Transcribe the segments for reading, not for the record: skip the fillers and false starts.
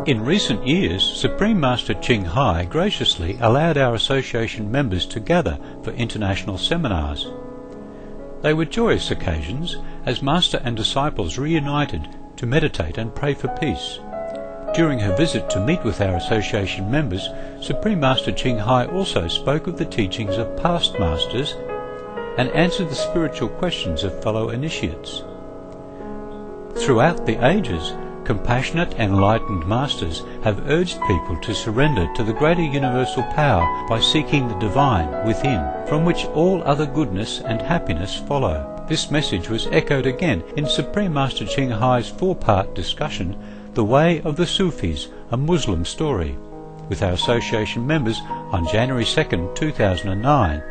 In recent years, Supreme Master Ching Hai graciously allowed our association members to gather for international seminars. They were joyous occasions as Master and disciples reunited to meditate and pray for peace. During her visit to meet with our association members, Supreme Master Ching Hai also spoke of the teachings of past masters and answered the spiritual questions of fellow initiates. Throughout the ages, compassionate and enlightened masters have urged people to surrender to the greater universal power by seeking the divine within, from which all other goodness and happiness follow. This message was echoed again in Supreme Master Ching Hai's four-part discussion, The Way of the Sufis, a Muslim Story, with our association members on January 2nd, 2009.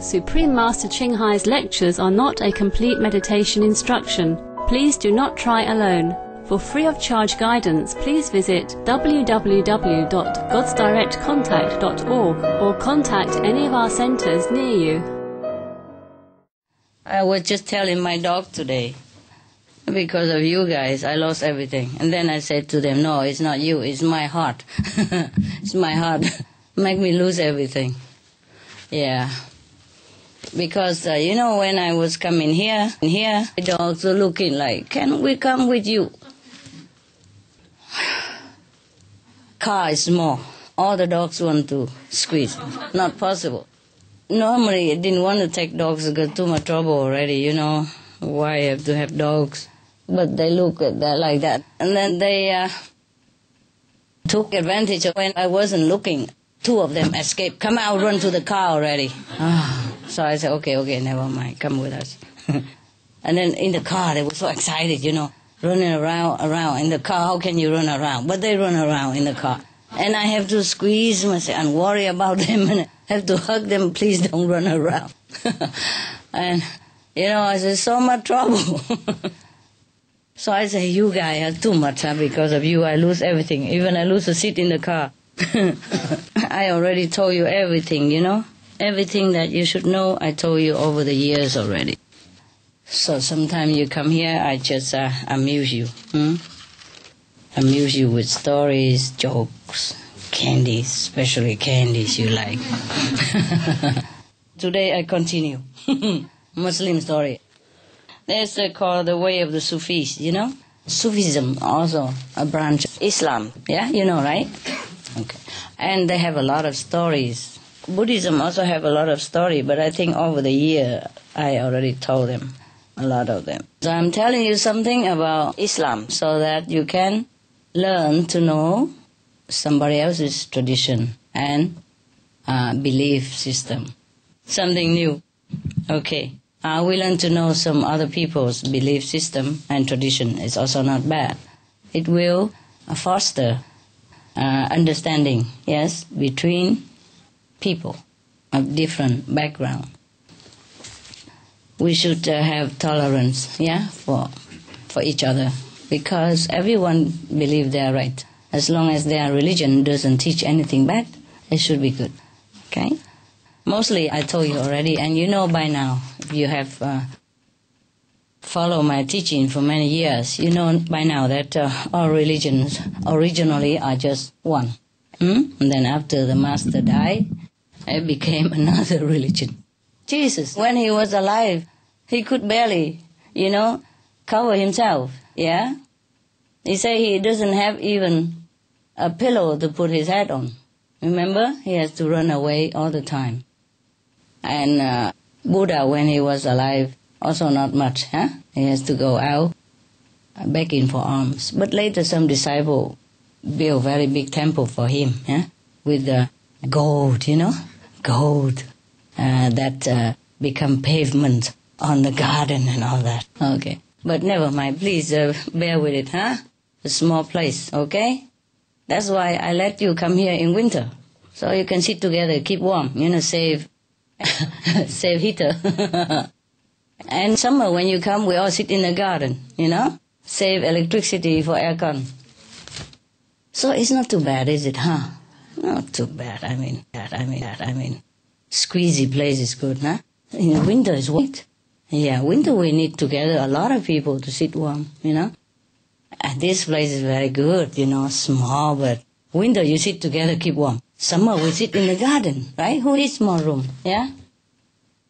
Supreme Master Ching Hai's lectures are not a complete meditation instruction. Please do not try alone. For free of charge guidance, please visit www.godsdirectcontact.org or contact any of our centers near you. I was just telling my dog today, because of you guys, I lost everything. And then I said to them, no, it's not you, it's my heart. It's my heart. Make me lose everything. Yeah. Because, when I was coming here, the dogs were looking like, can we come with you? Car is small. All the dogs want to squeeze. Not possible. Normally, I didn't want to take dogs because too much trouble already, Why I have to have dogs? But they look at that like that. And then they took advantage of when I wasn't looking. Two of them escaped. Come out, run to the car already. So I said, okay, never mind, come with us. And then in the car, they were so excited, running around in the car. How can you run around? But they run around in the car. And I have to squeeze myself and worry about them and have to hug them, please don't run around. And, I said, so much trouble. So I say, you guys are too much, because of you I lose everything. Even I lose a seat in the car. I already told you everything, Everything that you should know, I told you over the years already. So sometimes you come here, I just amuse you. Amuse you with stories, jokes, candies, especially candies you like. Today I continue. Muslim story. There's called The Way of the Sufis, Sufism also a branch of Islam. Yeah, right? Okay. And they have a lot of stories. Buddhism also have a lot of story, but I think over the year I already told them, a lot of them. So I'm telling you something about Islam so that you can learn to know somebody else's tradition and belief system. Something new. Okay. We learn to know some other people's belief system and tradition. It's also not bad. It will foster understanding, yes, between people of different background. We should have tolerance, for each other, because everyone believes they are right. As long as their religion doesn't teach anything bad, it should be good. Okay? Mostly, I told you already, and you know by now, if you have followed my teaching for many years, you know by now that all religions originally are just one. And then after the Master died, it became another religion. Jesus, when he was alive, he could barely, cover himself, yeah? He said he doesn't have even a pillow to put his head on. Remember? He has to run away all the time. And Buddha, when he was alive, also not much, He has to go out begging for alms. But later some disciple built a very big temple for him, with gold, gold that become pavement on the garden and all that. Okay. But never mind, please bear with it, A small place, okay? That's why I let you come here in winter. So you can sit together, keep warm, save heater. And summer when you come, we all sit in the garden, Save electricity for aircon. So it's not too bad, is it, Not too bad, I mean. Squeezy place is good, In the winter it's wet. Yeah, winter we need together a lot of people to sit warm, And this place is very good, small, but winter you sit together, keep warm. Summer we sit in the garden, right? Who needs more room, yeah?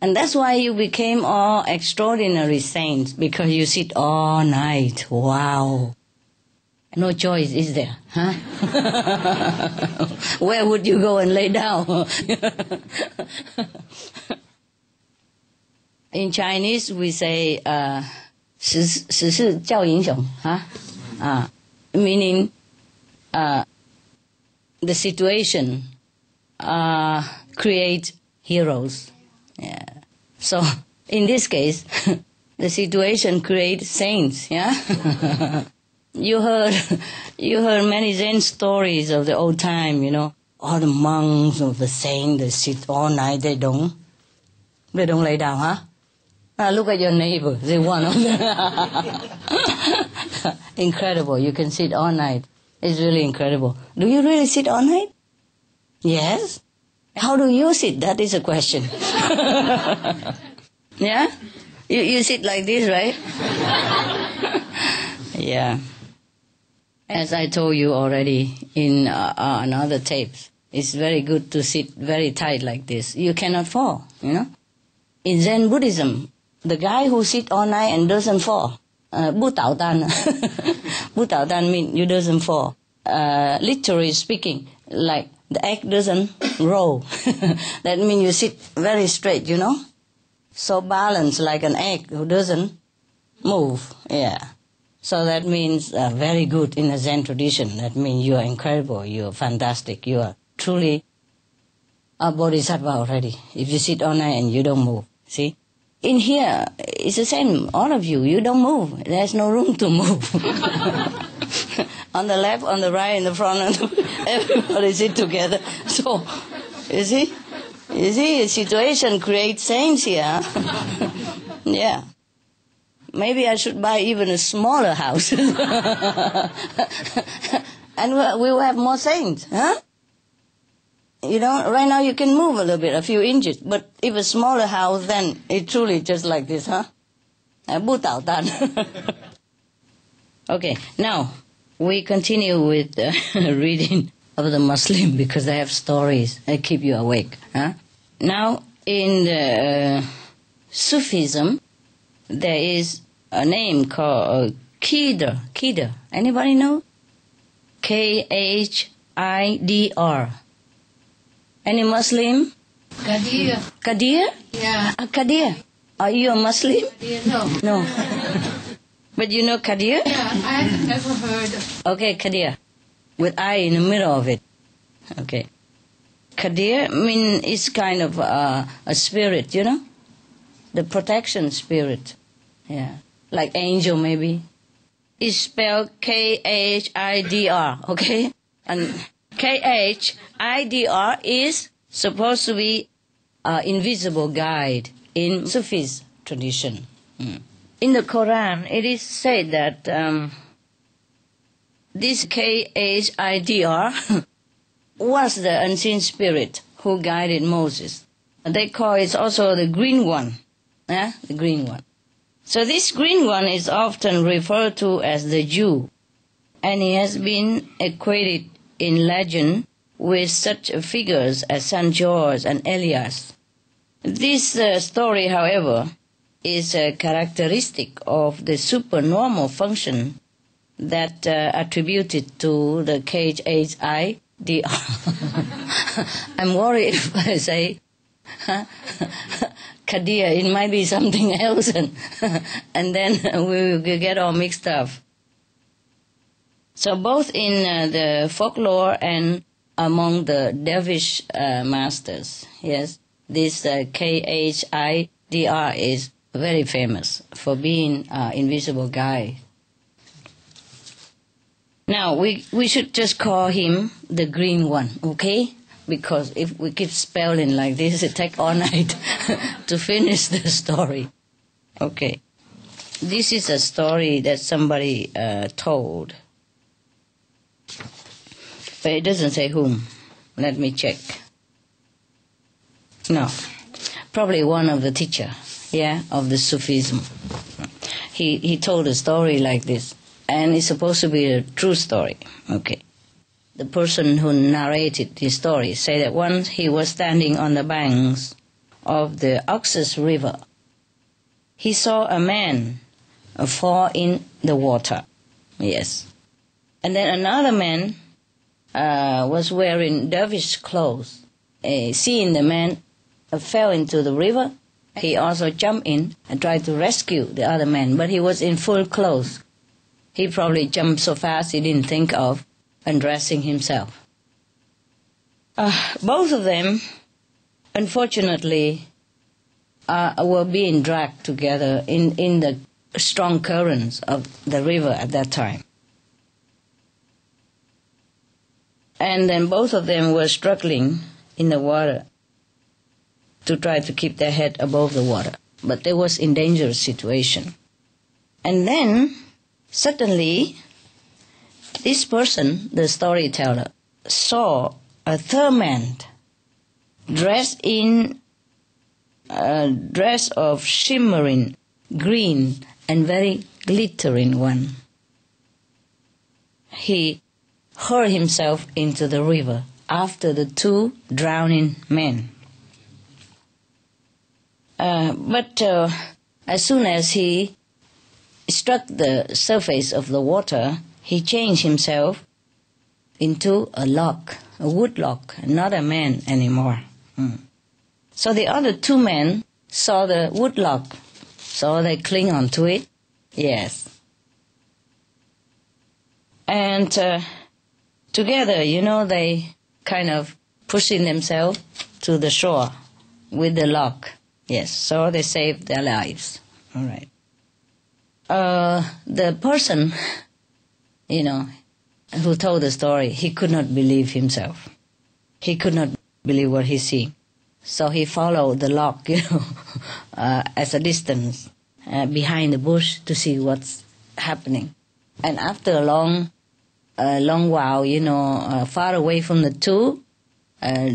And that's why you became all extraordinary saints, because you sit all night. Wow. No choice, is there? Huh? Where would you go and lay down? In Chinese, we say, 时势造英雄, meaning the situation create heroes. Yeah. So, in this case, the situation creates saints, yeah? You heard many Zen stories of the old time, all the monks of the saints, they sit all night, they don't lay down, huh? Look at your neighbor, they one of them. Incredible, you can sit all night. It's really incredible. Do you really sit all night? Yes? How do you sit? That is a question. Yeah? You sit like this, right? Yeah. As I told you already in another tapes, it's very good to sit very tight like this. You cannot fall, In Zen Buddhism, the guy who sit all night and doesn't fall, bu tao dan. Bu tao dan means you doesn't fall. Literally speaking, like the egg doesn't roll. That means you sit very straight, So balanced like an egg who doesn't move, yeah. So that means very good in the Zen tradition. That means you are incredible, you are fantastic, you are truly a bodhisattva already. If you sit all night and you don't move, see? In here, it's the same, all of you don't move. There's no room to move. On the left, on the right, in the front, everybody sit together. So, you see, the situation creates saints here. Yeah. Maybe I should buy even a smaller house. And we will have more saints, huh? Right now you can move a little bit, a few inches, but if a smaller house, then it's truly just like this, huh? Bu tao dan. Okay, now we continue with reading of the Muslim, because they have stories that keep you awake, huh? Now, in the Sufism, there is a name called Khidr. Anybody know? Khidr. Any Muslim? Qadir. Qadir? Yeah. Qadir. Are you a Muslim? Qadir, no. No. But you know Qadir? Yeah, I've never heard. Okay, Qadir. With I in the middle of it. Okay. Qadir means it's kind of a spirit, The protection spirit. Yeah. Like angel maybe. It's spelled Khidr, okay? And Khidr is supposed to be invisible guide in Sufis tradition. In the Quran, it is said that this Khidr was the unseen spirit who guided Moses. They call it also the green one. Yeah, the green one. So this green one is often referred to as the Jew, and he has been equated in legend with such figures as Saint George and Elias. This story, however, is a characteristic of the supernormal function that attributed to the Khidr. I'm worried if I say Qadir, it might be something else, and then we will get all mixed up. So both in the folklore and among the dervish masters, yes, this Khidr is very famous for being invisible guide. Now, we should just call him the green one, okay? Because if we keep spelling like this, it takes all night to finish the story. Okay. This is a story that somebody told. But it doesn't say whom. Let me check. No. Probably one of the teacher. yeah, of the Sufism. He told a story like this, and it's supposed to be a true story. Okay. The person who narrated the story said that once he was standing on the banks of the Oxus River. He saw a man fall in the water. Yes. And then another man was wearing dervish clothes. Seeing the man fell into the river, he also jumped in and tried to rescue the other man, but he was in full clothes. He probably jumped so fast he didn't think of undressing himself. Both of them, unfortunately, were being dragged together in the strong currents of the river at that time. And then both of them were struggling in the water to try to keep their head above the water. But they was in dangerous situation. And then, suddenly, this person, the storyteller, saw a third man dressed in a dress of shimmering green and very glittering one. He hurled himself into the river after the two drowning men. But as soon as he struck the surface of the water, he changed himself into a log, a wood log, not a man anymore. So the other two men saw the wood log, so they cling on to it. Yes. And together, they kind of pushing themselves to the shore with the log. Yes, so they saved their lives. All right. The person, who told the story, he could not believe himself. He could not believe what he see. So he followed the log, as a distance behind the bush to see what's happening. And after a long while, far away from the two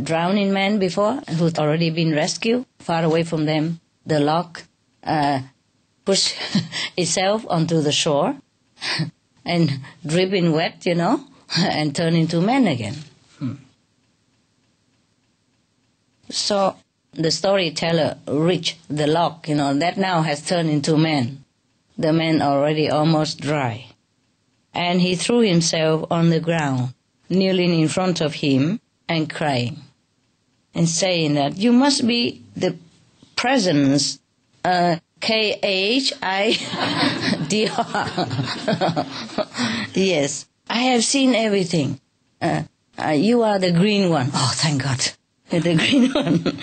drowning men before, who'd already been rescued, far away from them, the log pushed itself onto the shore and dripping wet, and turned into men again. So the storyteller reached the log, that now has turned into man. The man already almost dry. And he threw himself on the ground, kneeling in front of him and crying, and saying that you must be the presence, Khidr. Yes, I have seen everything. You are the green one. Oh, thank God. The green one.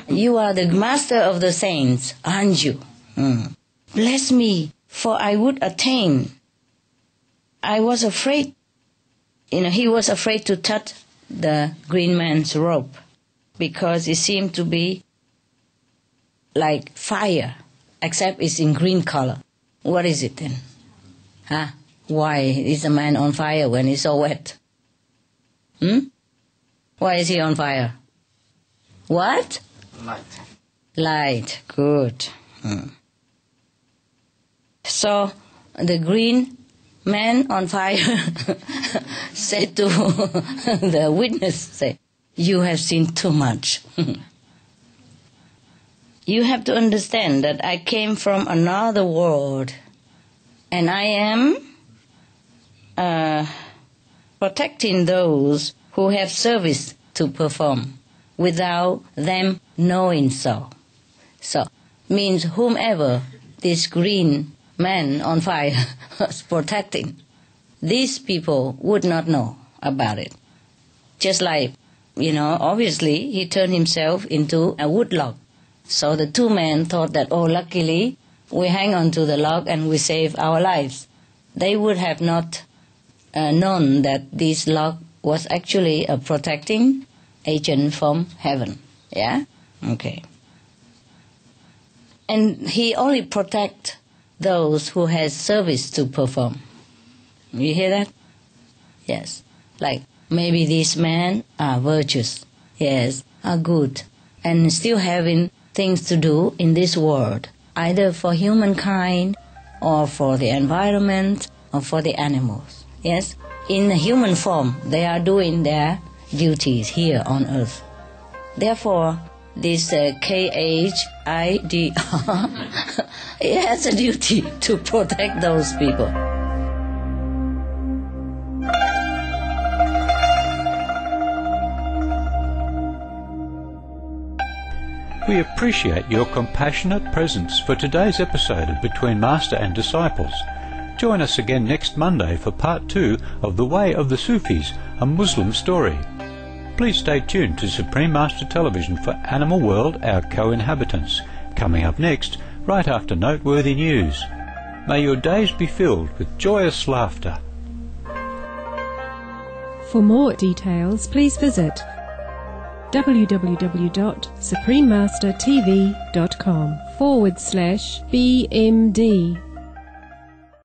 You are the master of the saints, aren't you? Bless me, for I would attain. I was afraid. He was afraid to touch the green man's robe because it seemed to be like fire, except it's in green color. What is it then? Why is a man on fire when he's so wet? Why is he on fire? What? Light. Light, good. So the green man on fire said to the witness, you have seen too much. You have to understand that I came from another world and I am protecting those who have service to perform without them knowing so. So, means whomever this green man on fire was protecting, these people would not know about it. Just like, obviously he turned himself into a wood log. So the two men thought that, luckily we hang on to the log and we save our lives. They would have not known that this log was actually a protecting agent from heaven. Yeah? Okay. And he only protect those who has service to perform. You hear that? Yes. Like maybe these men are virtuous. Yes, are good. And still having things to do in this world. either for humankind or for the environment or for the animals. Yes, in human form, they are doing their duties here on earth. Therefore, this KHIDR, it has a duty to protect those people. We appreciate your compassionate presence for today's episode of Between Master and Disciples. Join us again next Monday for part 2 of The Way of the Sufis, a Muslim story. Please stay tuned to Supreme Master Television for Animal World, Our Co-Inhabitants, coming up next, right after noteworthy news. May your days be filled with joyous laughter. For more details, please visit www.suprememastertv.com/BMD